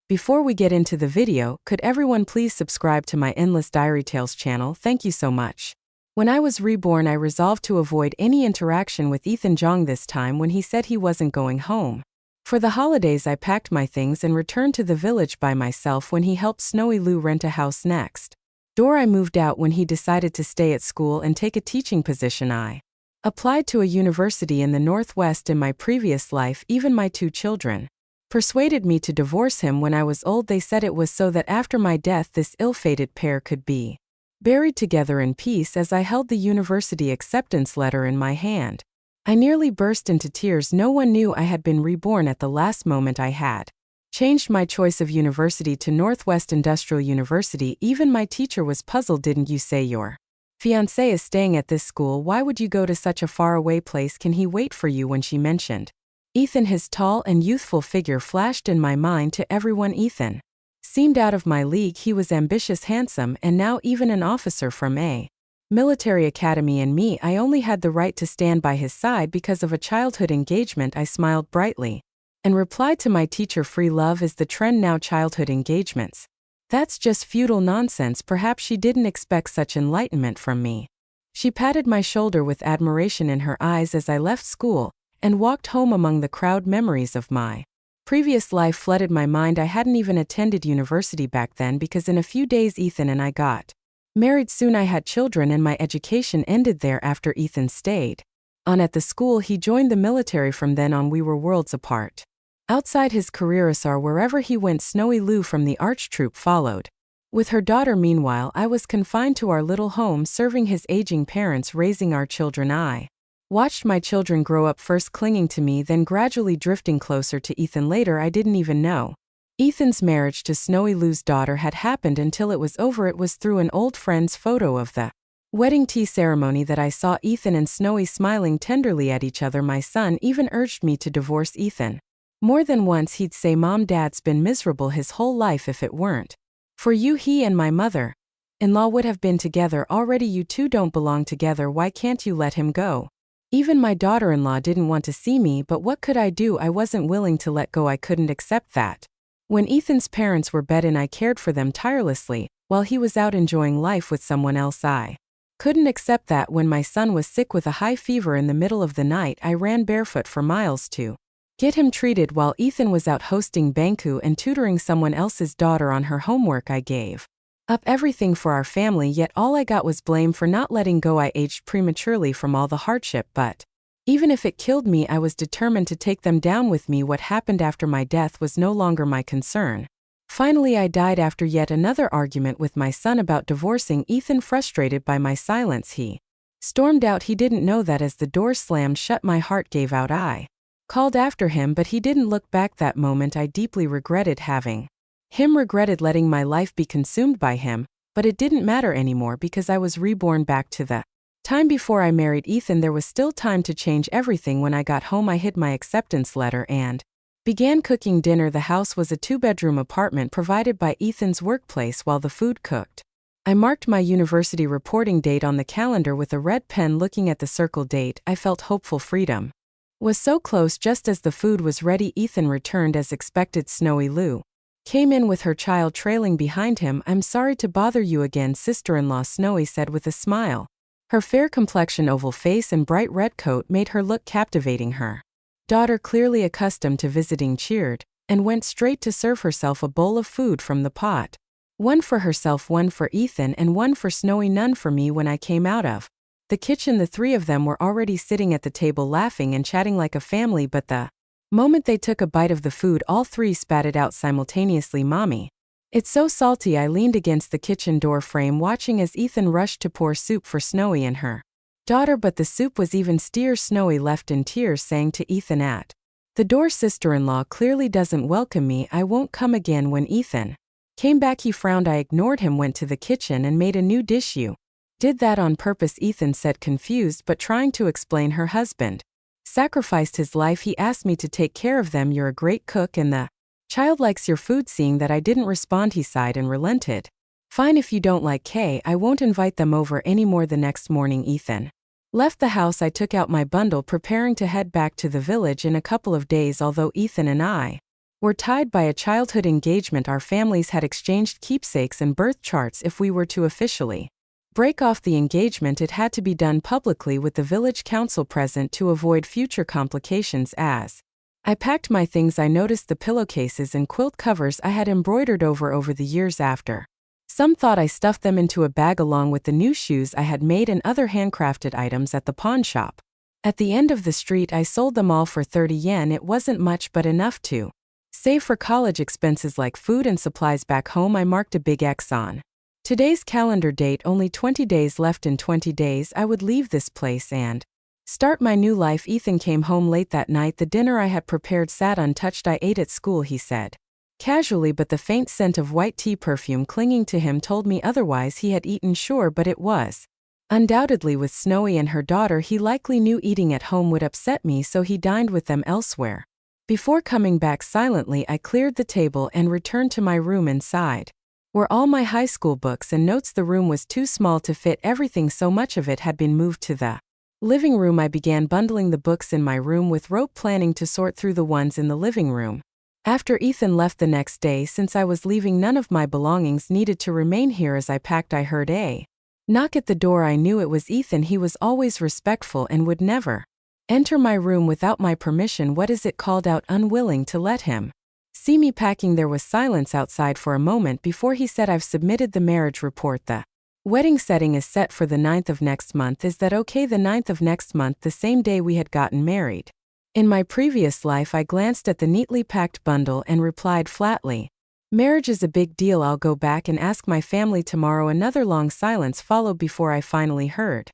Before we get into the video, could everyone please subscribe to my Endless Diary Tales channel? Thank you so much. When I was reborn, I resolved to avoid any interaction with Ethan Jong this time when he said he wasn't going home. For the holidays, I packed my things and returned to the village by myself when he helped Snowy Lou rent a house next door. I moved out when he decided to stay at school and take a teaching position. I applied to a university in the Northwest. In my previous life, even my 2 children persuaded me to divorce him when I was old. They said it was so that after my death this ill-fated pair could be buried together in peace. As I held the university acceptance letter in my hand, I nearly burst into tears. No one knew I had been reborn at the last moment. I had changed my choice of university to Northwest Industrial University. Even my teacher was puzzled. Didn't you say your fiancé is staying at this school? Why would you go to such a faraway place? Can he wait for you? When she mentioned Ethan, his tall and youthful figure flashed in my mind. To everyone, Ethan seemed out of my league. He was ambitious, handsome, and now even an officer from a military academy. And me, I only had the right to stand by his side because of a childhood engagement. I smiled brightly and replied to my teacher, free love is the trend now. Childhood engagements? That's just feudal nonsense. Perhaps she didn't expect such enlightenment from me. She patted my shoulder with admiration in her eyes as I left school and walked home. Among the crowd, memories of my previous life flooded my mind. I hadn't even attended university back then because in a few days Ethan and I got married. Soon I had children and my education ended there. After Ethan stayed on at the school, he joined the military. From then on we were worlds apart. Outside his career, wherever he went, Snowy Lou from the Arch Troop followed with her daughter. Meanwhile, I was confined to our little home, serving his aging parents, raising our children. I watched my children grow up, first clinging to me, then gradually drifting closer to Ethan. Later, I didn't even know Ethan's marriage to Snowy Lou's daughter had happened until it was over. It was through an old friend's photo of the wedding tea ceremony that I saw Ethan and Snowy smiling tenderly at each other. My son even urged me to divorce Ethan. More than once he'd say, Mom, Dad's been miserable his whole life. If it weren't for you, he and my mother-in-law would have been together already. You two don't belong together. Why can't you let him go? Even my daughter-in-law didn't want to see me, but what could I do? I wasn't willing to let go. I couldn't accept that. When Ethan's parents were bedridden, I cared for them tirelessly, while he was out enjoying life with someone else. I couldn't accept that. When my son was sick with a high fever in the middle of the night, I ran barefoot for miles to get him treated while Ethan was out hosting banku and tutoring someone else's daughter on her homework. I gave up everything for our family, yet all I got was blame for not letting go. I aged prematurely from all the hardship, but even if it killed me, I was determined to take them down with me. What happened after my death was no longer my concern. Finally, I died after yet another argument with my son about divorcing Ethan. Frustrated by my silence, he stormed out. He didn't know that as the door slammed shut, my heart gave out. I called after him, but he didn't look back. That moment I deeply regretted having him, regretted letting my life be consumed by him, but it didn't matter anymore because I was reborn back to the time before I married Ethan. There was still time to change everything. When I got home, I hid my acceptance letter and began cooking dinner. The house was a 2-bedroom apartment provided by Ethan's workplace. While the food cooked, I marked my university reporting date on the calendar with a red pen. Looking at the circled date, I felt hopeful. Freedom was so close. Just as the food was ready, Ethan returned as expected. Snowy Lou came in with her child trailing behind him. I'm sorry to bother you again, sister-in-law, Snowy said with a smile. Her fair complexion, oval face, and bright red coat made her look captivating. Her daughter, clearly accustomed to visiting, cheered and went straight to serve herself a bowl of food from the pot. One for herself, one for Ethan, and one for Snowy. None for me. When I came out of the kitchen, the 3 of them were already sitting at the table laughing and chatting like a family, but the moment they took a bite of the food, all 3 spat it out simultaneously. Mommy, it's so salty. I leaned against the kitchen door frame watching as Ethan rushed to pour soup for Snowy and her daughter, but the soup was even steer. Snowy left in tears, saying to Ethan at the door, sister-in-law clearly doesn't welcome me. I won't come again. When Ethan came back, he frowned. I ignored him, went to the kitchen and made a new dish. You did that on purpose, Ethan said, confused but trying to explain. Her husband sacrificed his life. He asked me to take care of them. You're a great cook and the child likes your food. Seeing that I didn't respond, he sighed and relented. Fine, if you don't like Kay, I won't invite them over anymore. The next morning, Ethan left the house. I took out my bundle, preparing to head back to the village in a couple of days. Although Ethan and I We're tied by a childhood engagement. Our families had exchanged keepsakes and birth charts. If we were to officially break off the engagement, it had to be done publicly with the village council present to avoid future complications. As I packed my things, I noticed the pillowcases and quilt covers I had embroidered over the years after. Some thought I stuffed them into a bag along with the new shoes I had made and other handcrafted items at the pawn shop. At the end of the street, I sold them all for 30 yen. It wasn't much, but enough to save for college expenses like food and supplies back home. I marked a big X on today's calendar date. Only 20 days left. In 20 days, I would leave this place and start my new life. Ethan came home late that night. The dinner I had prepared sat untouched. I ate at school, he said casually, but the faint scent of white tea perfume clinging to him told me otherwise. He had eaten, sure, but it was undoubtedly with Snowy and her daughter. He likely knew eating at home would upset me, so he dined with them elsewhere. Before coming back silently, I cleared the table and returned to my room. Inside were all my high school books and notes. The room was too small to fit everything, so much of it had been moved to the living room. I began bundling the books in my room with rope, planning to sort through the ones in the living room after Ethan left the next day. Since I was leaving, none of my belongings needed to remain here. As I packed, I heard a knock at the door. I knew it was Ethan. He was always respectful and would never enter my room without my permission. What is it? Called out, unwilling to let him see me packing. There was silence outside for a moment before he said, I've submitted the marriage report. The wedding setting is set for the 9th of next month. Is that okay? The 9th of next month, the same day we had gotten married. In my previous life, I glanced at the neatly packed bundle and replied flatly, marriage is a big deal. I'll go back and ask my family tomorrow. Another long silence followed before I finally heard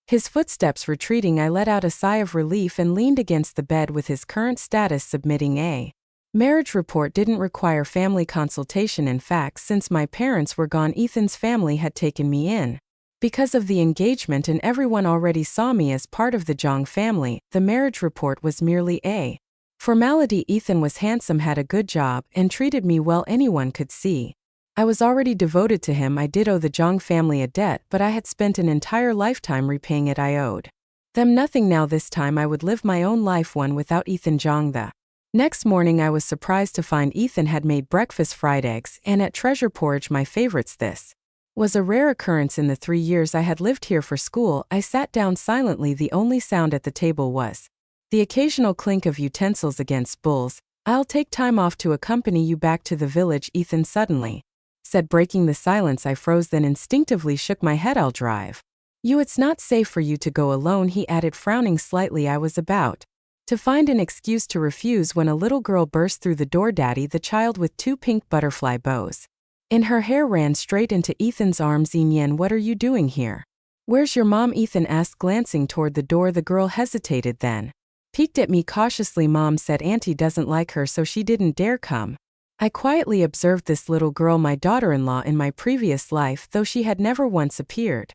his footsteps retreating. I let out a sigh of relief and leaned against the bed. With his current status, submitting a marriage report didn't require family consultation. In fact, since my parents were gone, Ethan's family had taken me in because of the engagement, and everyone already saw me as part of the Jong family. The marriage report was merely a formality. Ethan was handsome, had a good job, and treated me well. Anyone could see I was already devoted to him. I did owe the Jong family a debt, but I had spent an entire lifetime repaying it. I owed them nothing now. This time I would live my own life, one without Ethan Jong. The next morning I was surprised to find Ethan had made breakfast, fried eggs, and at treasure porridge, my favorites. This was a rare occurrence in the 3 years I had lived here for school. I sat down silently. The only sound at the table was the occasional clink of utensils against bowls. I'll take time off to accompany you back to the village, Ethan suddenly said, breaking the silence. I froze, then instinctively shook my head. I'll drive you. It's not safe for you to go alone, he added, frowning slightly. I was about to find an excuse to refuse when a little girl burst through the door. Daddy, the child with 2 pink butterfly bows in her hair, ran straight into Ethan's arms. Yin, what are you doing here? Where's your mom? Ethan asked, glancing toward the door. The girl hesitated, then peeked at me cautiously. Mom said Auntie doesn't like her, so she didn't dare come. I quietly observed this little girl, my daughter-in-law in my previous life, though she had never once appeared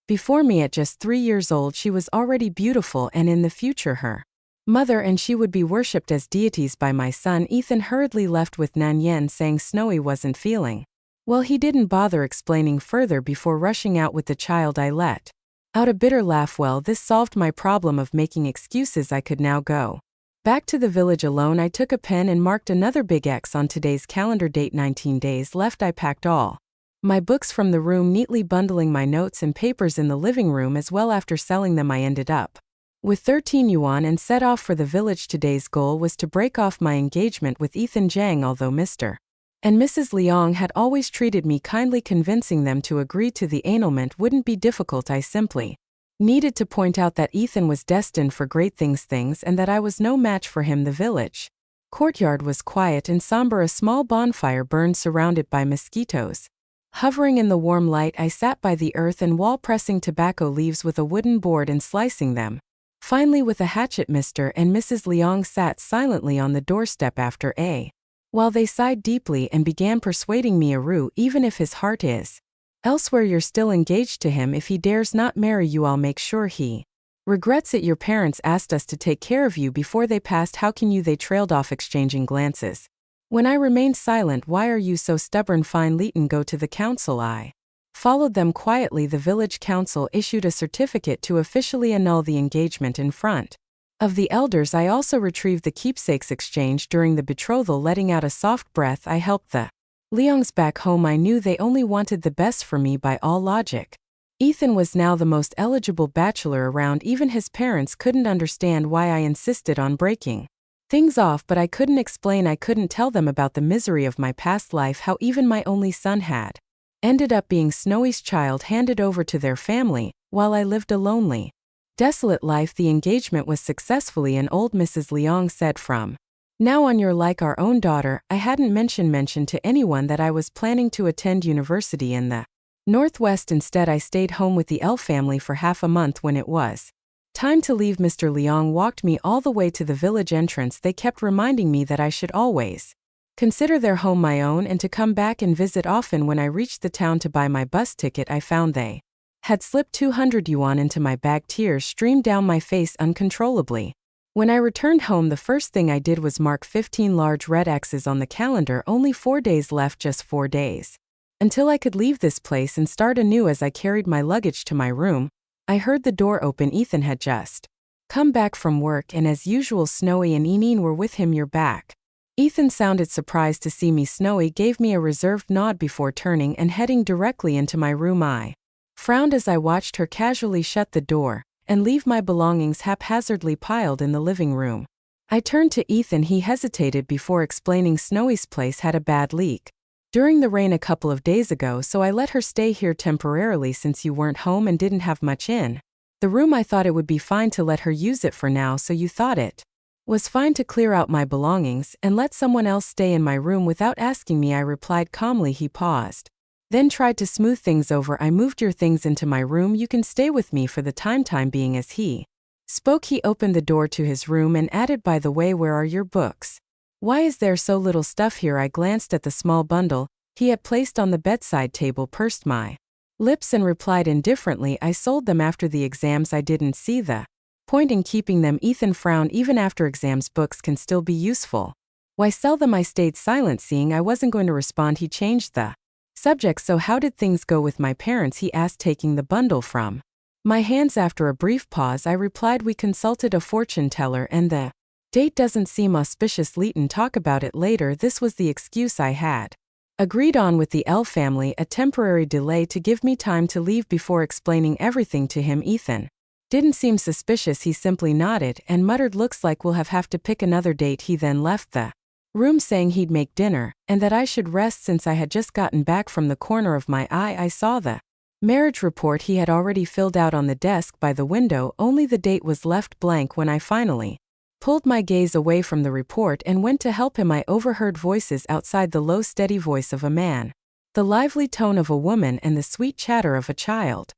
before me. At just 3 years old, she was already beautiful, and in the future her mother and she would be worshipped as deities by my son. Ethan hurriedly left with Nan Yen, saying Snowy wasn't feeling well. He didn't bother explaining further before rushing out with the child. I let out a bitter laugh. Well, this solved my problem of making excuses. I could now go back to the village alone. I took a pen and marked another big X on today's calendar date. 19 days left. I packed all my books from the room, neatly bundling my notes and papers in the living room as well. After selling them, I ended up with 13 yuan and set off for the village. Today's goal was to break off my engagement with Ethan Jang. Although Mr. and Mrs. Liang had always treated me kindly, convincing them to agree to the annulment wouldn't be difficult. I simply needed to point out that Ethan was destined for great things, and that I was no match for him. The village courtyard was quiet and somber. A small bonfire burned, surrounded by mosquitoes. Hovering in the warm light, I sat by the earth and wall, pressing tobacco leaves with a wooden board and slicing them. Finally, with a hatchet, Mr. and Mrs. Liang sat silently on the doorstep after a while. They sighed deeply and began persuading me, Aru, even if his heart is elsewhere, you're still engaged to him. If he dares not marry you, I'll make sure he regrets it. Your parents asked us to take care of you before they passed. How can you? They trailed off, exchanging glances. When I remained silent, why are you so stubborn? Fine, Leighton, go to the council. I followed them quietly. The village council issued a certificate to officially annul the engagement. In front Of the elders, I also retrieved the keepsakes exchange during the betrothal, letting out a soft breath. I helped the Leongs back home. I knew they only wanted the best for me by all logic. Ethan was now the most eligible bachelor around. Even his parents couldn't understand why I insisted on breaking things off, but I couldn't explain. I couldn't tell them about the misery of my past life, how even my only son had ended up being Snowy's child, handed over to their family, while I lived a lonely, desolate life. The engagement was successfully, and old Mrs. Leong said, "From now on you're like our own daughter." I hadn't mentioned to anyone that I was planning to attend university in the Northwest. Instead, I stayed home with the L family for half a month. When it was time to leave, Mr. Leong walked me all the way to the village entrance. They kept reminding me that I should always consider their home my own and to come back and visit often. When I reached the town to buy my bus ticket, I found they had slipped 200 yuan into my bag. Tears streamed down my face uncontrollably. When I returned home, the first thing I did was mark 15 large red X's on the calendar. Only 4 days left, just 4 days until I could leave this place and start anew. As I carried my luggage to my room, I heard the door open. Ethan had just come back from work, and as usual, Snowy and Eneen were with him. "You're back." Ethan sounded surprised to see me. Snowy gave me a reserved nod before turning and heading directly into my room. I frowned as I watched her casually shut the door and leave my belongings haphazardly piled in the living room. I turned to Ethan. He hesitated before explaining. "Snowy's place had a bad leak during the rain a couple of days ago, so I let her stay here temporarily since you weren't home and didn't have much in the room. I thought it would be fine to let her use it for now, so you thought it was fine to clear out my belongings and let someone else stay in my room without asking me," I replied calmly. He paused, then tried to smooth things over. "I moved your things into my room. You can stay with me for the time being." As he spoke, he opened the door to his room and added, "By the way, where are your books? Why is there so little stuff here?" I glanced at the small bundle he had placed on the bedside table, pursed my lips, and replied indifferently, "I sold them after the exams. I didn't see the point in keeping them." Ethan frowned. "Even after exams, books can still be useful. Why sell them?" I stayed silent. Seeing I wasn't going to respond, he changed the subject. "So how did things go with my parents?" he asked, taking the bundle from my hands. After a brief pause, I replied, "We consulted a fortune teller and the date doesn't seem auspicious. Leighton, talk about it later." This was the excuse I had agreed on with the L family, a temporary delay to give me time to leave before explaining everything to him. Ethan didn't seem suspicious. He simply nodded and muttered, "Looks like we'll have to pick another date." He then left the room saying he'd make dinner and that I should rest since I had just gotten back. From the corner of my eye, I saw the marriage report he had already filled out on the desk by the window. Only the date was left blank. When I finally pulled my gaze away from the report and went to help him, I overheard voices outside, the low, steady voice of a man, the lively tone of a woman, and the sweet chatter of a child.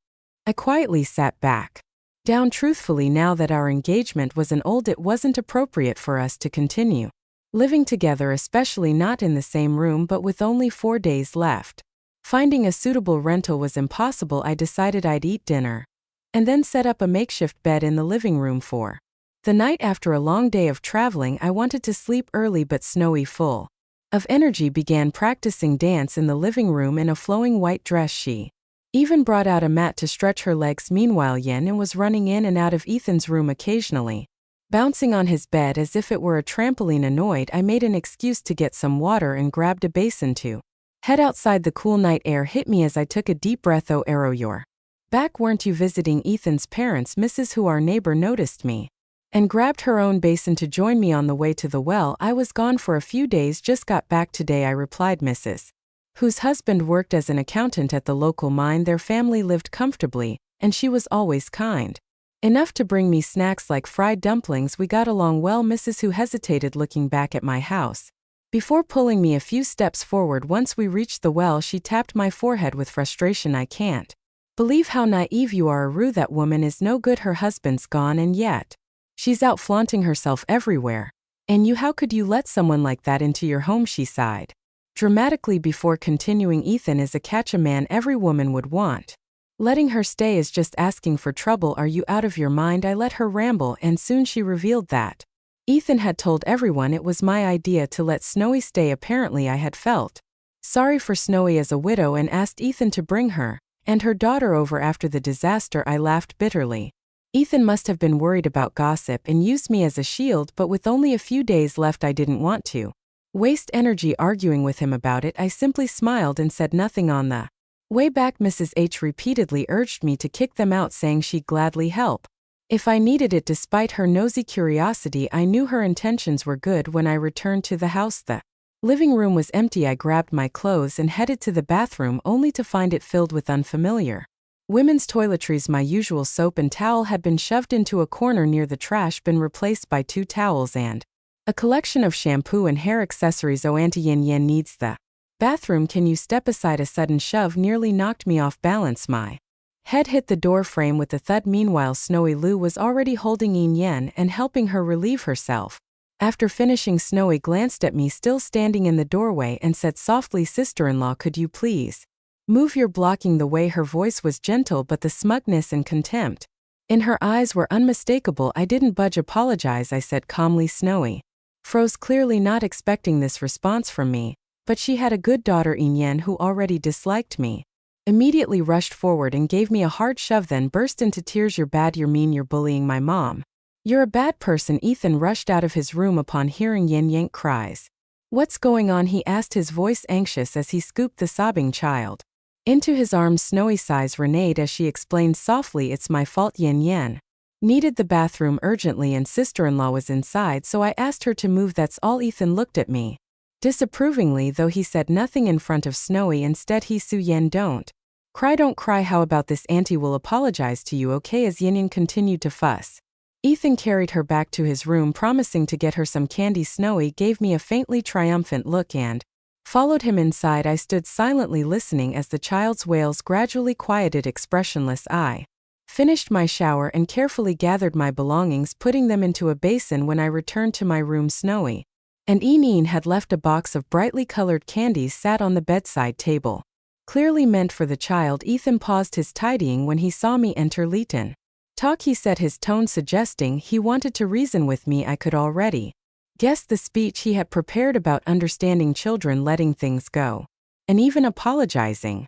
I quietly sat back down. Truthfully, now that our engagement was annulled, it wasn't appropriate for us to continue living together, especially not in the same room. But with only 4 days left, finding a suitable rental was impossible. I decided I'd eat dinner and then set up a makeshift bed in the living room for the night. After a long day of traveling, I wanted to sleep early, but Snowy, full of energy, began practicing dance in the living room in a flowing white dress. She even brought out a mat to stretch her legs. Meanwhile, Yen was running in and out of Ethan's room, occasionally bouncing on his bed as if it were a trampoline. Annoyed, I made an excuse to get some water and grabbed a basin to head outside. The cool night air hit me as I took a deep breath. "Oh, Arrow, you're back. Weren't you visiting Ethan's parents?" Mrs. Hu, our neighbor, noticed me and grabbed her own basin to join me on the way to the well. "I was gone for a few days, just got back today," I replied. Mrs. Whose husband worked as an accountant at the local mine. Their family lived comfortably, and she was always kind enough to bring me snacks like fried dumplings. We got along well. Mrs. Who hesitated, looking back at my house before pulling me a few steps forward. Once we reached the well, she tapped my forehead with frustration. "I can't believe how naive you are, Aru. That woman is no good. Her husband's gone, and yet she's out flaunting herself everywhere. And you, how could you let someone like that into your home?" she sighed dramatically before continuing, "Ethan is a catch, a man every woman would want. Letting her stay is just asking for trouble. Are you out of your mind?" I let her ramble, and soon she revealed that Ethan had told everyone it was my idea to let Snowy stay. Apparently I had felt sorry for Snowy as a widow and asked Ethan to bring her and her daughter over after the disaster. I laughed bitterly. Ethan must have been worried about gossip and used me as a shield, but with only a few days left I didn't want to waste energy arguing with him about it. I simply smiled and said nothing. On the way back, Mrs. H repeatedly urged me to kick them out, saying she'd gladly help if I needed it. Despite her nosy curiosity, I knew her intentions were good. When I returned to the house, the living room was empty. I grabbed my clothes and headed to the bathroom, only to find it filled with unfamiliar women's toiletries. My usual soap and towel had been shoved into a corner near the trash bin, replaced by 2 towels and a collection of shampoo and hair accessories. Oh, Auntie Yen Yen needs the bathroom. Can you step aside? A sudden shove nearly knocked me off balance. My head hit the door frame with a thud. Meanwhile, Snowy Lou was already holding Yin Yen and helping her relieve herself. After finishing, Snowy glanced at me, still standing in the doorway, and said softly, "Sister-in-law, could you please move? You're blocking the way." Her voice was gentle, but the smugness and contempt in her eyes were unmistakable. I didn't budge. "Apologize," I said calmly. Snowy froze, clearly not expecting this response from me, but she had a good daughter, Yin Yen, who already disliked me. Immediately rushed forward and gave me a hard shove, then burst into tears. "You're bad, you're mean, you're bullying my mom. You're a bad person." Ethan rushed out of his room upon hearing Yin Yan's cries. "What's going on?" he asked, his voice anxious as he scooped the sobbing child into his arms. Snowy sighs reneged as she explained softly, "It's my fault. Yin Yan needed the bathroom urgently and sister-in-law was inside, so I asked her to move, that's all." Ethan looked at me disapprovingly, though he said nothing in front of Snowy. Instead, he said, "Yen, don't cry. How about this? Auntie will apologize to you, okay?" As Yin Yan continued to fuss, Ethan carried her back to his room, promising to get her some candy. Snowy gave me a faintly triumphant look and followed him inside. I stood silently listening as the child's wails gradually quieted. Expressionless, I finished my shower and carefully gathered my belongings, putting them into a basin. When I returned to my room, Snowy and Eneen had left a box of brightly colored candies sat on the bedside table, clearly meant for the child. Ethan paused his tidying when he saw me enter. "Leighton, talk," he said, his tone suggesting he wanted to reason with me. I could already guess the speech he had prepared about understanding children, letting things go, and even apologizing.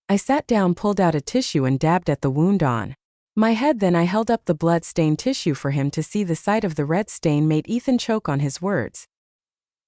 I sat down, pulled out a tissue and dabbed at the wound on my head. Then I held up the blood-stained tissue for him to see. The sight of the red stain made Ethan choke on his words.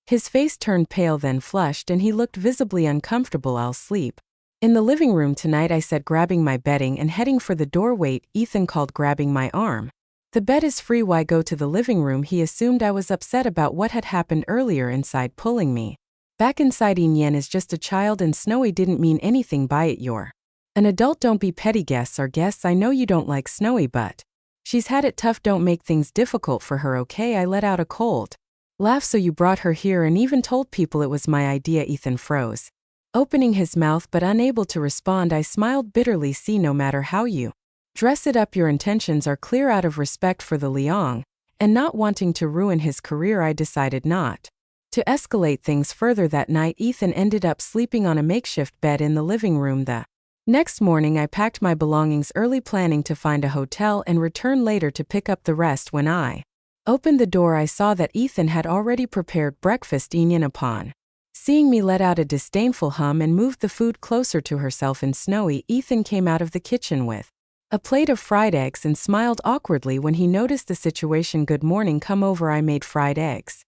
His face turned pale, then flushed, and he looked visibly uncomfortable. "I'll sleep in the living room tonight," I said, grabbing my bedding and heading for the door. "Wait," Ethan called, grabbing my arm. "The bed is free. Why go to the living room?" He assumed I was upset about what had happened earlier inside, pulling me back inside. "Yin Yen is just a child and Snowy didn't mean anything by it. You're an adult, don't be petty. Guests are guests. I know you don't like Snowy, but she's had it tough. Don't make things difficult for her, okay?" I let out a cold laugh. "So you brought her here and even told people it was my idea?" Ethan froze, opening his mouth but unable to respond. I smiled bitterly. "See, no matter how you dress it up, your intentions are clear. Out of respect for the Liang and not wanting to ruin his career, I decided not to escalate things further. That night, Ethan ended up sleeping on a makeshift bed in the living room. The next morning, I packed my belongings early, planning to find a hotel and return later to pick up the rest. When I opened the door, I saw that Ethan had already prepared breakfast. Yin, upon seeing me, let out a disdainful hum and moved the food closer to herself and Snowy. Ethan came out of the kitchen with a plate of fried eggs and smiled awkwardly when he noticed the situation. "Good morning, come over, I made fried eggs."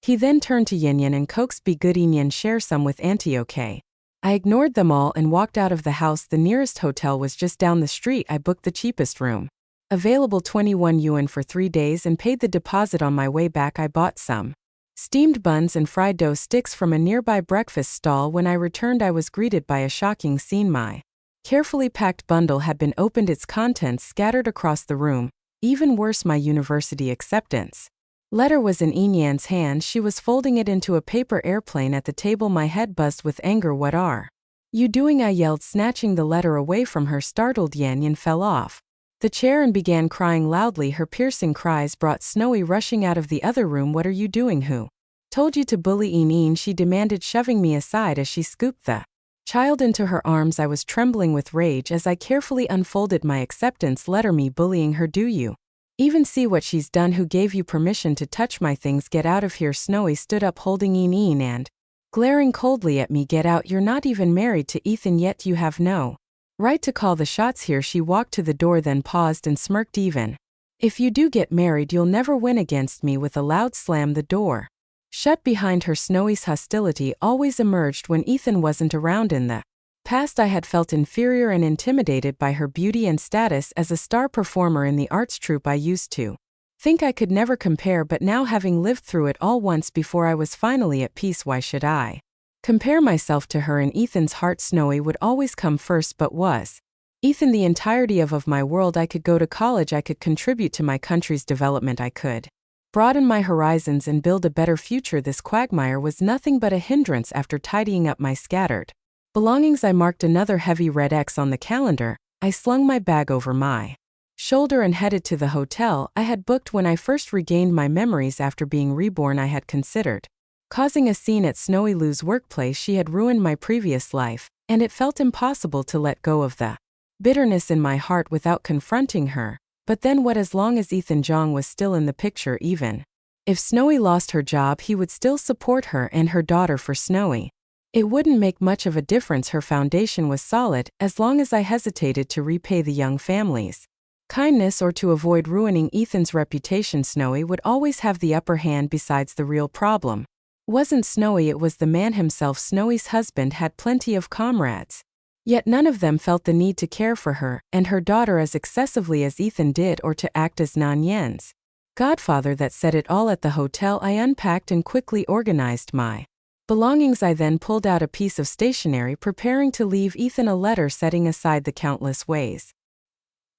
He then turned to Yin Yin and coaxed, "Be good, Yin Yin, share some with Auntie, okay?" I ignored them all and walked out of the house. The nearest hotel was just down the street. I booked the cheapest room available, 21 yuan for 3 days, and paid the deposit. On my way back, I bought some steamed buns and fried dough sticks from a nearby breakfast stall. When I returned, I was greeted by a shocking scene. My carefully packed bundle had been opened, its contents scattered across the room. Even worse, my university acceptance letter was in Yin Yan's hand. She was folding it into a paper airplane at the table. My head buzzed with anger. "What are you doing?" I yelled, snatching the letter away from her. Startled, Yin Yan fell off the chair and began crying loudly. Her piercing cries brought Snowy rushing out of the other room. "What are you doing? Who told you to bully Eneen?" she demanded, shoving me aside as she scooped the child into her arms. I was trembling with rage as I carefully unfolded my acceptance letter. "Me bullying her? Do you even see what she's done? Who gave you permission to touch my things? Get out of here." Snowy stood up, holding Eneen and glaring coldly at me. "Get out. You're not even married to Ethan yet. You have no Right to call the shots here. She walked to the door, then paused and smirked. Even if you do get married, you'll never win against me. With a loud slam, the door shut behind her. Snowy's hostility always emerged when Ethan wasn't around. In the past, I had felt inferior and intimidated by her beauty and status as a star performer in the arts troupe. I used to think I could never compare, but now, having lived through it all once before, I was finally at peace. Why should I compare myself to her? In Ethan's heart, Snowy would always come first. But was Ethan the entirety of my world? I could go to college, I could contribute to my country's development, I could broaden my horizons and build a better future. This quagmire was nothing but a hindrance. After tidying up my scattered belongings, I marked another heavy red X on the calendar. I slung my bag over my shoulder and headed to the hotel I had booked. When I first regained my memories after being reborn, I had considered causing a scene at Snowy Lou's workplace. She had ruined my previous life, and it felt impossible to let go of the bitterness in my heart without confronting her. But then what? As long as Ethan Jong was still in the picture, even if Snowy lost her job, he would still support her and her daughter. For Snowy, it wouldn't make much of a difference. Her foundation was solid. As long as I hesitated to repay the young family's kindness or to avoid ruining Ethan's reputation, Snowy would always have the upper hand. Besides, the real problem wasn't Snowy, it was the man himself. Snowy's husband had plenty of comrades, yet none of them felt the need to care for her and her daughter as excessively as Ethan did, or to act as Nan Yen's godfather. That said it all. At the hotel, I unpacked and quickly organized my belongings. I then pulled out a piece of stationery, preparing to leave Ethan a letter, setting aside the countless ways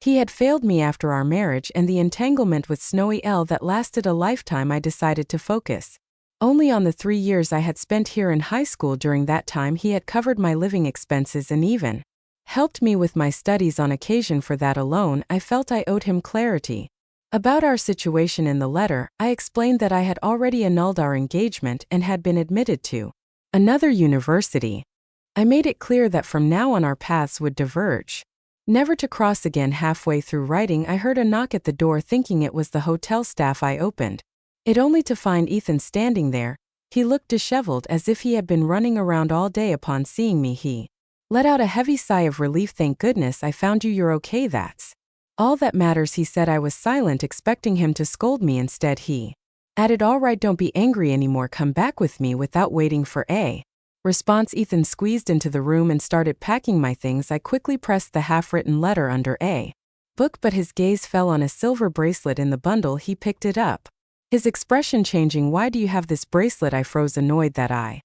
he had failed me after our marriage and the entanglement with Snowy L that lasted a lifetime. I decided to focus only on the 3 years I had spent here in high school. During that time, he had covered my living expenses and even helped me with my studies on occasion. For that alone, I felt I owed him clarity about our situation. In the letter, I explained that I had already annulled our engagement and had been admitted to another university. I made it clear that from now on our paths would diverge, never to cross again. Halfway through writing, I heard a knock at the door. Thinking it was the hotel staff, I opened it only to find Ethan standing there. He looked disheveled, as if he had been running around all day. Upon seeing me, he let out a heavy sigh of relief. Thank goodness I found you. You're okay, that's all that matters, he said. I was silent, expecting him to scold me. Instead, he added, all right, don't be angry anymore, come back with me. Without waiting for a response, Ethan squeezed into the room and started packing my things. I quickly pressed the half-written letter under a book, but his gaze fell on a silver bracelet in the bundle. He picked it up, his expression changing. Why do you have this bracelet? I froze, annoyed that I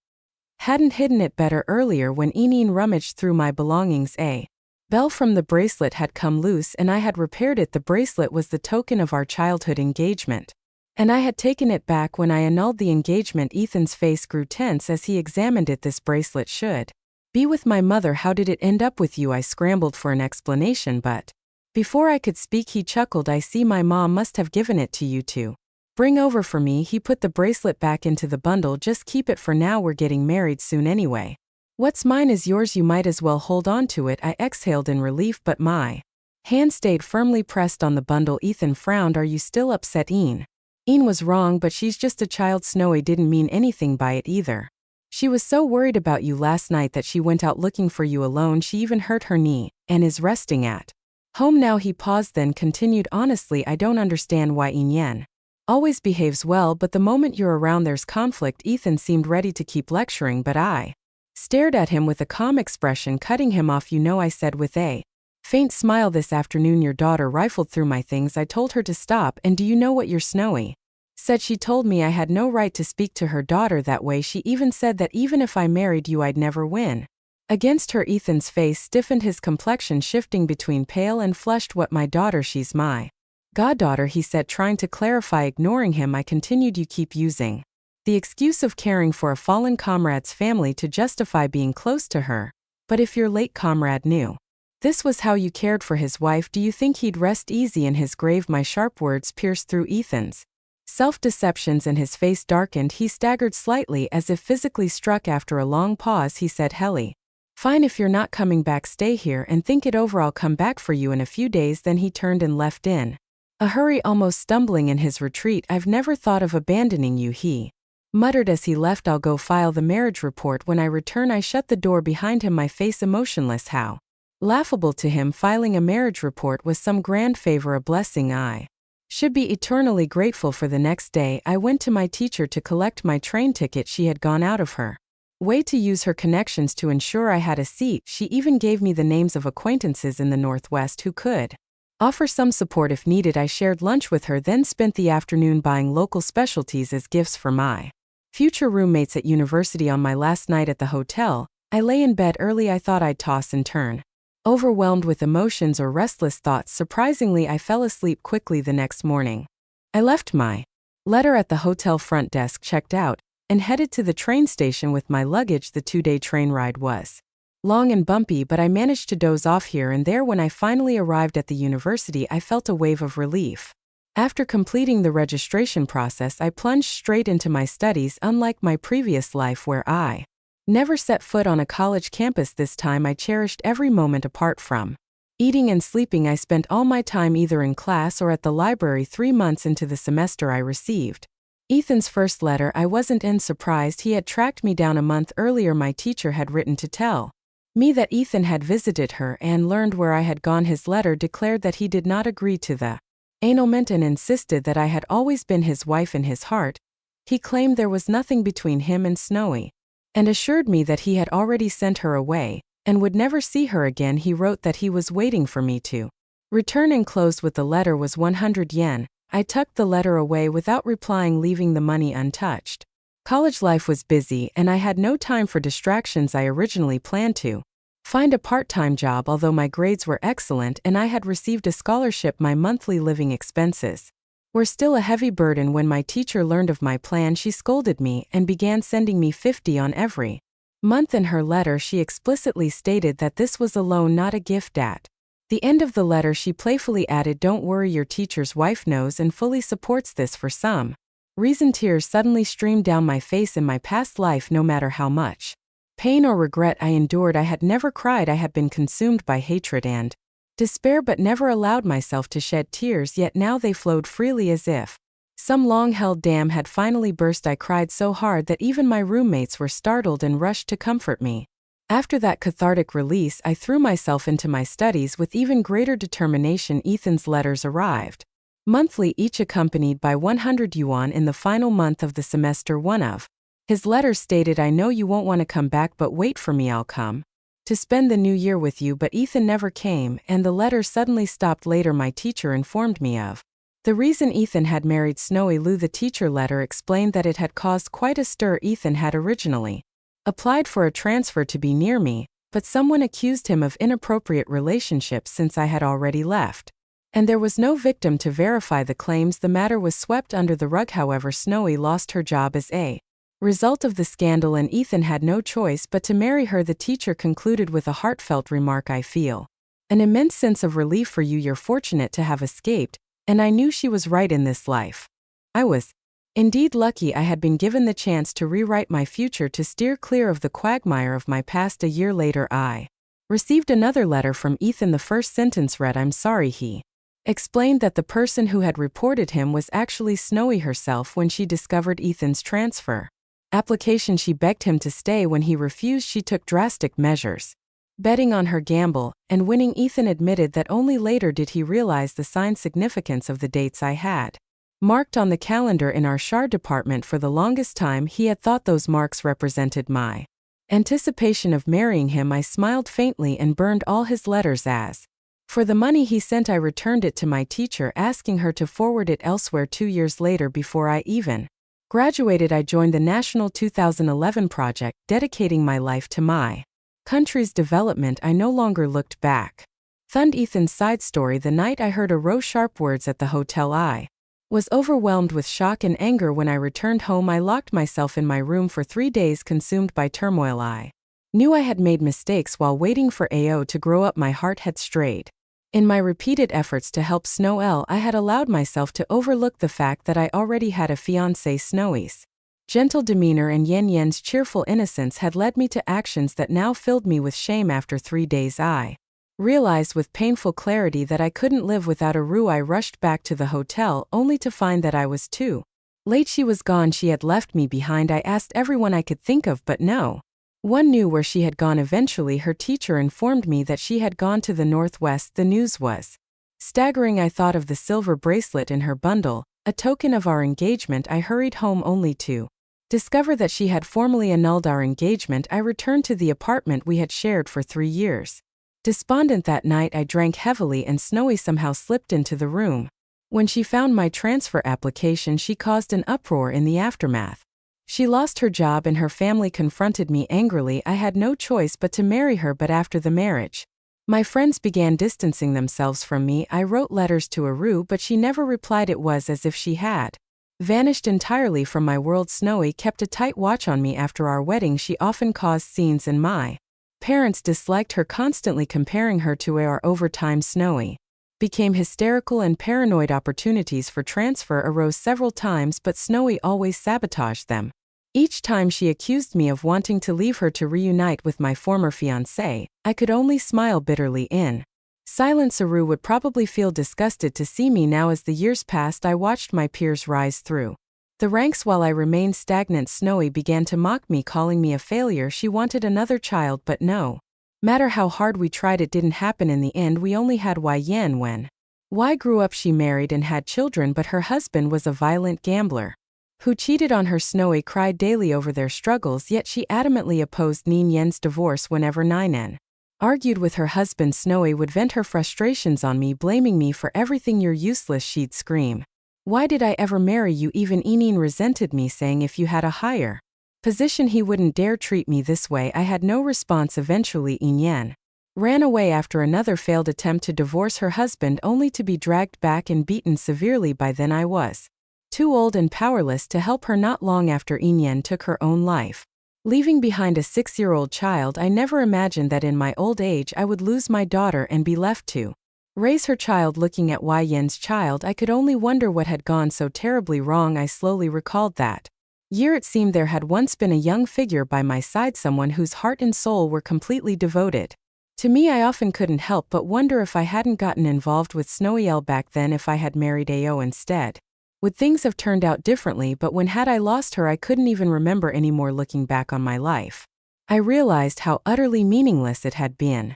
hadn't hidden it better earlier. When Eneen rummaged through my belongings, a bell from the bracelet had come loose and I had repaired it. The bracelet was the token of our childhood engagement, and I had taken it back when I annulled the engagement. Ethan's face grew tense as he examined it. This bracelet should be with my mother. How did it end up with you? I scrambled for an explanation, but before I could speak, he chuckled. I see, my mom must have given it to you to bring over for me. He put the bracelet back into the bundle. Just keep it for now, we're getting married soon anyway. What's mine is yours, you might as well hold on to it. I exhaled in relief, but my hand stayed firmly pressed on the bundle. Ethan frowned. Are you still upset? Een was wrong, but she's just a child. Snowy didn't mean anything by it either. She was so worried about you last night that she went out looking for you alone. She even hurt her knee and is resting at home now. He paused, then continued, honestly, I don't understand why Yen always behaves well, but the moment you're around there's conflict. Ethan seemed ready to keep lecturing, but I stared at him with a calm expression, cutting him off. You know, I said with a faint smile, this afternoon your daughter rifled through my things. I told her to stop, and do you know what your Snowy said? She told me I had no right to speak to her daughter that way. She even said that even if I married you, I'd never win against her. Ethan's face stiffened, his complexion shifting between pale and flushed. What, my daughter? She's my goddaughter, he said, trying to clarify. Ignoring him, I continued, you keep using the excuse of caring for a fallen comrade's family to justify being close to her. But if your late comrade knew this was how you cared for his wife, do you think he'd rest easy in his grave? My sharp words pierced through Ethan's self-deceptions and his face darkened. He staggered slightly, as if physically struck. After a long pause, he said, Helly, fine, if you're not coming back, stay here and think it over. I'll come back for you in a few days. Then he turned and left in a hurry, almost stumbling in his retreat. I've never thought of abandoning you, he muttered as he left. I'll go file the marriage report when I return. I shut the door behind him, my face emotionless. How Laughable to him, filing a marriage report was some grand favor, a blessing I should be eternally grateful for. The next day, I went to my teacher to collect my train ticket. She had gone out of her way to use her connections to ensure I had a seat. She even gave me the names of acquaintances in the Northwest who could offer some support if needed. I shared lunch with her, then spent the afternoon buying local specialties as gifts for my future roommates at university. On my last night at the hotel, I lay in bed early. I thought I'd toss and turn, overwhelmed with emotions or restless thoughts. Surprisingly, I fell asleep quickly the next morning. I left my letter at the hotel front desk, checked out, and headed to the train station with my luggage. The 2-day train ride was long and bumpy, but I managed to doze off here and there. When I finally arrived at the university, I felt a wave of relief. After completing the registration process, I plunged straight into my studies. Unlike my previous life where I never set foot on a college campus, this time I cherished every moment. Apart from eating and sleeping, I spent all my time either in class or at the library. 3 months into the semester, I received Ethan's first letter. I wasn't surprised. He had tracked me down a month earlier. My teacher had written to tell me that Ethan had visited her and learned where I had gone. His letter declared that he did not agree to the annulment and insisted that I had always been his wife in his heart. He claimed there was nothing between him and Snowy, and assured me that he had already sent her away and would never see her again. He wrote that he was waiting for me to return. Enclosed with the letter was 100 yen. I tucked the letter away without replying, leaving the money untouched. College life was busy, and I had no time for distractions. I originally planned to find a part-time job, although my grades were excellent and I had received a scholarship. My monthly living expenses were still a heavy burden. When my teacher learned of my plan, she scolded me and began sending me 50 on every month. In her letter, she explicitly stated that this was a loan, not a gift. At the end of the letter, she playfully added, "Don't worry, your teacher's wife knows and fully supports this." For some reason, tears suddenly streamed down my face. In my past life, no matter how much pain or regret I endured, I had never cried. I had been consumed by hatred and despair, but never allowed myself to shed tears. Yet now they flowed freely, as if some long-held dam had finally burst. I cried so hard that even my roommates were startled and rushed to comfort me. After that cathartic release, I threw myself into my studies with even greater determination. Ethan's letters arrived monthly, each accompanied by 100 yuan. In the final month of the semester, one of his letters stated, "I know you won't want to come back, but wait for me. I'll come to spend the new year with you." But Ethan never came, and the letter suddenly stopped. Later, my teacher informed me of the reason Ethan had married Snowy Lou. The teacher letter explained that it had caused quite a stir. Ethan had originally applied for a transfer to be near me, but someone accused him of inappropriate relationships since I had already left, and there was no victim to verify the claims. The matter was swept under the rug. However, Snowy lost her job as a result of the scandal, and Ethan had no choice but to marry her. The teacher concluded with a heartfelt remark, "I feel an immense sense of relief for you. You're fortunate to have escaped," and I knew she was right. In this life, I was indeed lucky. I had been given the chance to rewrite my future, to steer clear of the quagmire of my past. A year later, I received another letter from Ethan. The first sentence read, "I'm sorry." He explained that the person who had reported him was actually Snowy herself. When she discovered Ethan's transfer application, she begged him to stay. When he refused, she took drastic measures, betting on her gamble and winning. Ethan admitted that only later did he realize the signed significance of the dates I had marked on the calendar in our Shar department. For the longest time, he had thought those marks represented my anticipation of marrying him. I smiled faintly and burned all his letters. As for the money he sent, I returned it to my teacher, asking her to forward it elsewhere. 2 years later, before I even graduated, I joined the National 2011 project, dedicating my life to my country's development. I no longer looked back. Thund Ethan's side story. The night I heard a row sharp words at the hotel, I was overwhelmed with shock and anger. When I returned home, I locked myself in my room for 3 days, consumed by turmoil. I knew I had made mistakes while waiting for AO to grow up. My heart had strayed. In my repeated efforts to help Snow, I had allowed myself to overlook the fact that I already had a fiancé. Snowy's gentle demeanor and Yen Yen's cheerful innocence had led me to actions that now filled me with shame. After 3 days, I realized with painful clarity that I couldn't live without Aru. I rushed back to the hotel, only to find that I was too late. She was gone. She had left me behind. I asked everyone I could think of, but no One knew where she had gone. Eventually her teacher informed me that she had gone to the northwest. The news was staggering. I thought of the silver bracelet in her bundle, a token of our engagement. I hurried home only to discover that she had formally annulled our engagement. I returned to the apartment we had shared for 3 years. Despondent that night, I drank heavily and Snowy somehow slipped into the room. When she found my transfer application, she caused an uproar in the aftermath. She lost her job and her family confronted me angrily. I had no choice but to marry her, but after the marriage, my friends began distancing themselves from me. I wrote letters to Aru, but she never replied. It was as if she had vanished entirely from my world. Snowy kept a tight watch on me after our wedding. She often caused scenes and my parents disliked her, constantly comparing her to AR. Over time, Snowy became hysterical and paranoid. Opportunities for transfer arose several times, but Snowy always sabotaged them. Each time she accused me of wanting to leave her to reunite with my former fiancé. I could only smile bitterly in silence. Aru would probably feel disgusted to see me now. As the years passed, I watched my peers rise through the ranks while I remained stagnant. Snowy began to mock me, calling me a failure. She wanted another child, but no matter how hard we tried, it didn't happen. In the end, we only had Yan. When Y grew up, she married and had children, but her husband was a violent gambler who cheated on her. Snowy cried daily over their struggles, yet she adamantly opposed Yen's divorce. Whenever Ninen argued with her husband, Snowy would vent her frustrations on me, blaming me for everything. "You're useless," she'd scream. "Why did I ever marry you?" Even Inen resented me, saying if you had a higher position he wouldn't dare treat me this way. I had no response. Eventually Inen ran away after another failed attempt to divorce her husband, only to be dragged back and beaten severely. By then I was too old and powerless to help her. Not long after, Inen took her own life, leaving behind a 6-year-old child. I never imagined that in my old age I would lose my daughter and be left to raise her child. Looking at Yen's child, I could only wonder what had gone so terribly wrong. I slowly recalled that year. It seemed there had once been a young figure by my side, someone whose heart and soul were completely devoted to me. I often couldn't help but wonder if I hadn't gotten involved with Snowy back then. If I had married Ao instead, would things have turned out differently? But when had I lost her, I couldn't even remember anymore. Looking back on my life, I realized how utterly meaningless it had been.